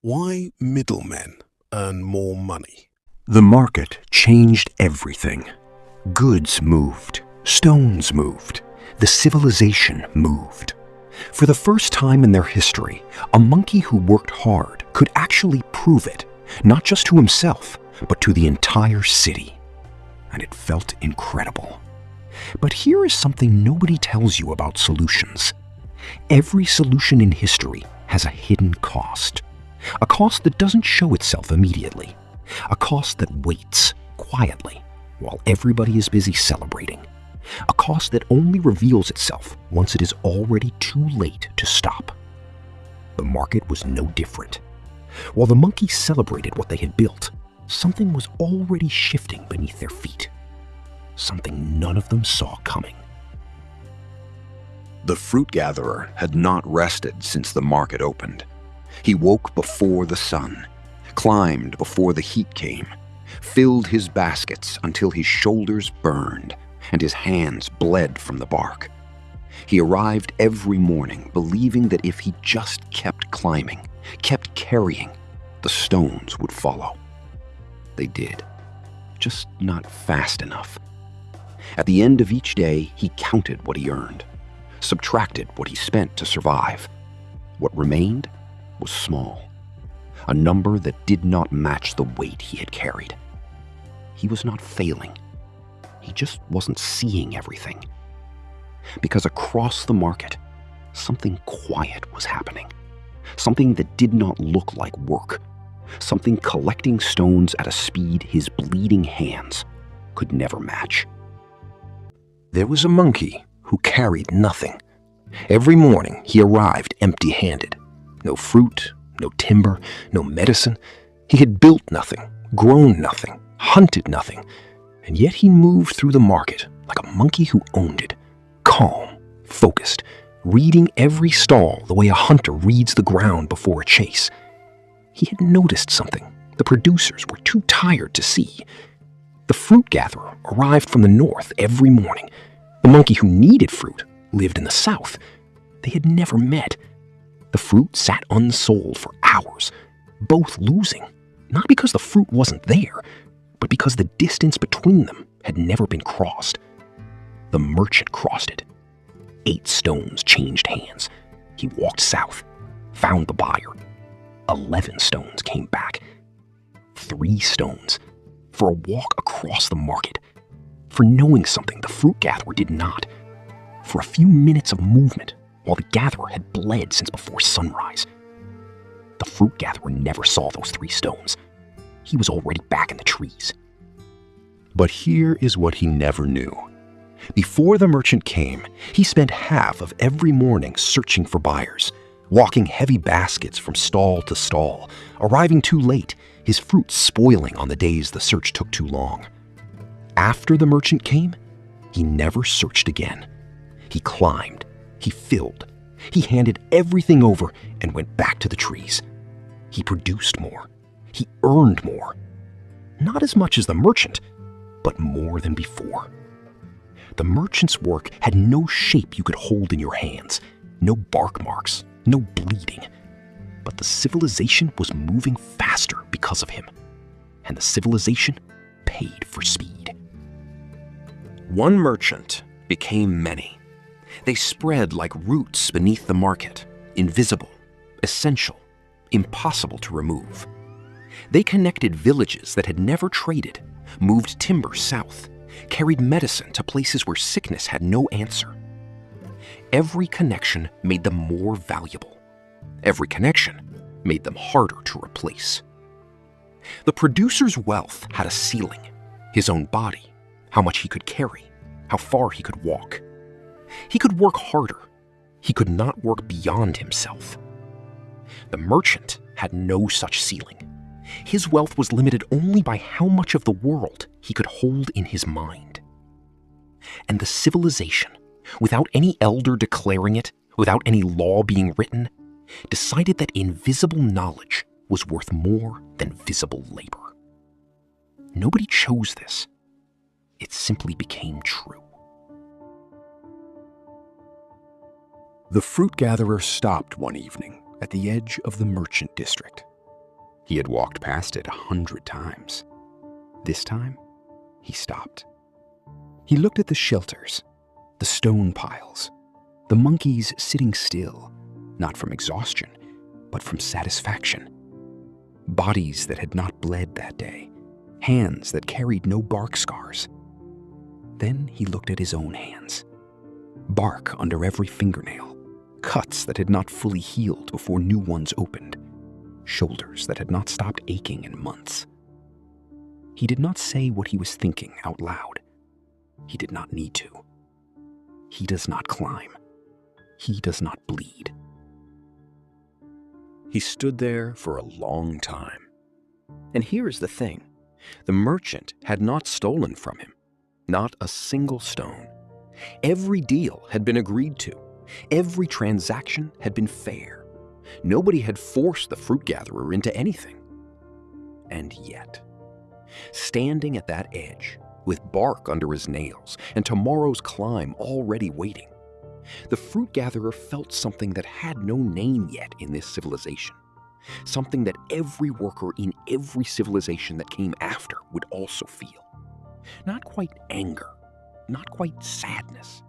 Why middlemen earn more money? The market changed everything. Goods moved, stones moved, the civilization moved. For the first time in their history, a monkey who worked hard could actually prove it, not just to himself, but to the entire city. And it felt incredible. But here is something nobody tells you about solutions. Every solution in history has a hidden cost. A cost that doesn't show itself immediately. A cost that waits quietly while everybody is busy celebrating. A cost that only reveals itself once it is already too late to stop. The market was no different. While the monkeys celebrated what they had built, something was already shifting beneath their feet. Something none of them saw coming. The fruit gatherer had not rested since the market opened. He woke before the sun, climbed before the heat came, filled his baskets until his shoulders burned and his hands bled from the bark. He arrived every morning believing that if he just kept climbing, kept carrying, the stones would follow. They did, just not fast enough. At the end of each day, he counted what he earned, subtracted what he spent to survive. What remained was small, a number that did not match the weight he had carried. He was not failing. He just wasn't seeing everything. Because across the market, something quiet was happening. Something that did not look like work. Something collecting stones at a speed his bleeding hands could never match. There was a monkey who carried nothing. Every morning he arrived empty-handed. No fruit, no timber, no medicine. He had built nothing, grown nothing, hunted nothing, and yet he moved through the market like a monkey who owned it, calm, focused, reading every stall the way a hunter reads the ground before a chase. He had noticed something the producers were too tired to see. The fruit gatherer arrived from the north every morning. The monkey who needed fruit lived in the south. They had never met. The fruit sat unsold for hours, both losing, not because the fruit wasn't there, but because the distance between them had never been crossed. The merchant crossed it. 8 stones changed hands. He walked south, found the buyer. 11 stones came back. 3 stones for a walk across the market, for knowing something the fruit gatherer did not, for a few minutes of movement while the gatherer had bled since before sunrise. The fruit gatherer never saw those 3 stones. He was already back in the trees. But here is what he never knew. Before the merchant came, he spent half of every morning searching for buyers, walking heavy baskets from stall to stall, arriving too late, his fruit spoiling on the days the search took too long. After the merchant came, he never searched again. He climbed, he filled, he handed everything over and went back to the trees. He produced more. He earned more. Not as much as the merchant, but more than before. The merchant's work had no shape you could hold in your hands, no bark marks, no bleeding. But the civilization was moving faster because of him, and the civilization paid for speed. One merchant became many. They spread like roots beneath the market, invisible, essential, impossible to remove. They connected villages that had never traded, moved timber south, carried medicine to places where sickness had no answer. Every connection made them more valuable. Every connection made them harder to replace. The producer's wealth had a ceiling, his own body, how much he could carry, how far he could walk. He could work harder. He could not work beyond himself. The merchant had no such ceiling. His wealth was limited only by how much of the world he could hold in his mind. And the civilization, without any elder declaring it, without any law being written, decided that invisible knowledge was worth more than visible labor. Nobody chose this. It simply became true. The fruit gatherer stopped one evening at the edge of the merchant district. He had walked past it 100 times. This time, he stopped. He looked at the shelters, the stone piles, the monkeys sitting still, not from exhaustion, but from satisfaction. Bodies that had not bled that day, hands that carried no bark scars. Then he looked at his own hands. Bark under every fingernail, cuts that had not fully healed before new ones opened, shoulders that had not stopped aching in months. He did not say what he was thinking out loud. He did not need to. He does not climb. He does not bleed. He stood there for a long time. And here is the thing. The merchant had not stolen from him. Not a single stone. Every deal had been agreed to. Every transaction had been fair. Nobody had forced the fruit gatherer into anything. And yet, standing at that edge, with bark under his nails and tomorrow's climb already waiting, the fruit gatherer felt something that had no name yet in this civilization. Something that every worker in every civilization that came after would also feel. Not quite anger, not quite sadness,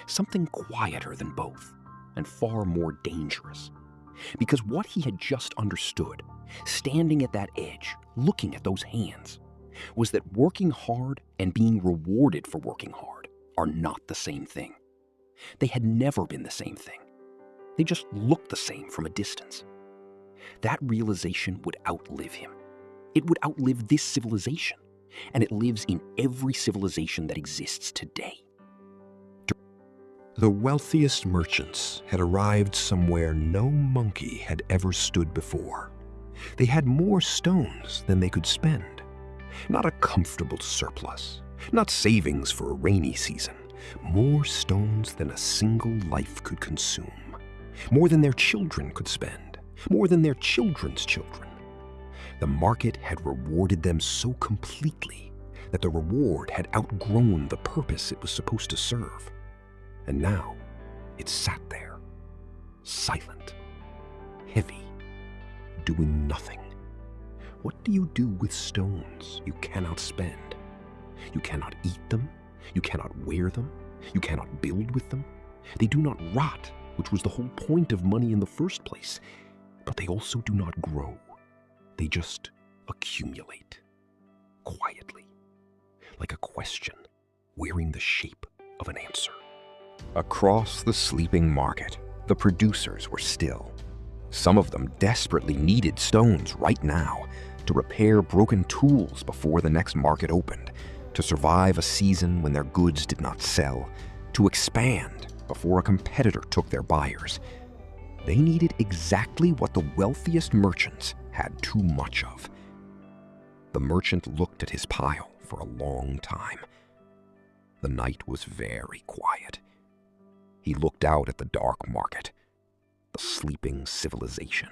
something quieter than both, and far more dangerous. Because what he had just understood, standing at that edge, looking at those hands, was that working hard and being rewarded for working hard are not the same thing. They had never been the same thing. They just looked the same from a distance. That realization would outlive him. It would outlive this civilization, and it lives in every civilization that exists today. The wealthiest merchants had arrived somewhere no monkey had ever stood before. They had more stones than they could spend. Not a comfortable surplus, not savings for a rainy season. More stones than a single life could consume. More than their children could spend. More than their children's children. The market had rewarded them so completely that the reward had outgrown the purpose it was supposed to serve. And now, it sat there, silent, heavy, doing nothing. What do you do with stones you cannot spend? You cannot eat them, you cannot wear them, you cannot build with them. They do not rot, which was the whole point of money in the first place, but they also do not grow. They just accumulate, quietly, like a question wearing the shape of an answer. Across the sleeping market, the producers were still. Some of them desperately needed stones right now to repair broken tools before the next market opened, to survive a season when their goods did not sell, to expand before a competitor took their buyers. They needed exactly what the wealthiest merchants had too much of. The merchant looked at his pile for a long time. The night was very quiet. He looked out at the dark market, the sleeping civilization.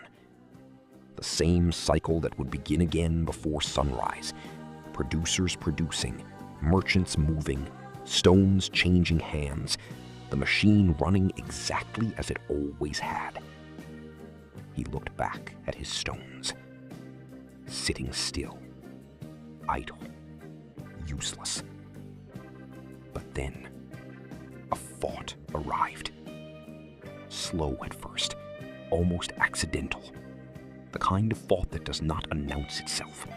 The same cycle that would begin again before sunrise. Producers producing, merchants moving, stones changing hands, the machine running exactly as it always had. He looked back at his stones, sitting still, idle, useless. But then, a thought arrived. Slow at first, almost accidental. The kind of thought that does not announce itself.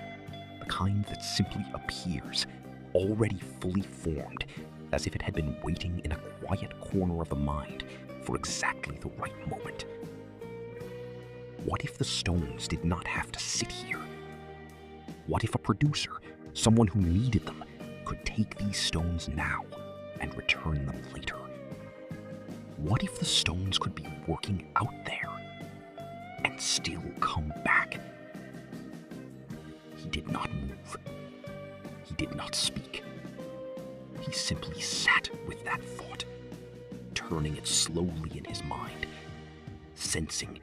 The kind that simply appears, already fully formed, as if it had been waiting in a quiet corner of the mind for exactly the right moment. What if the stones did not have to sit here? What if a producer, someone who needed them, could take these stones now and return them later? What if the stones could be working out there and still come back? He did not move. He did not speak. He simply sat with that thought, turning it slowly in his mind, sensing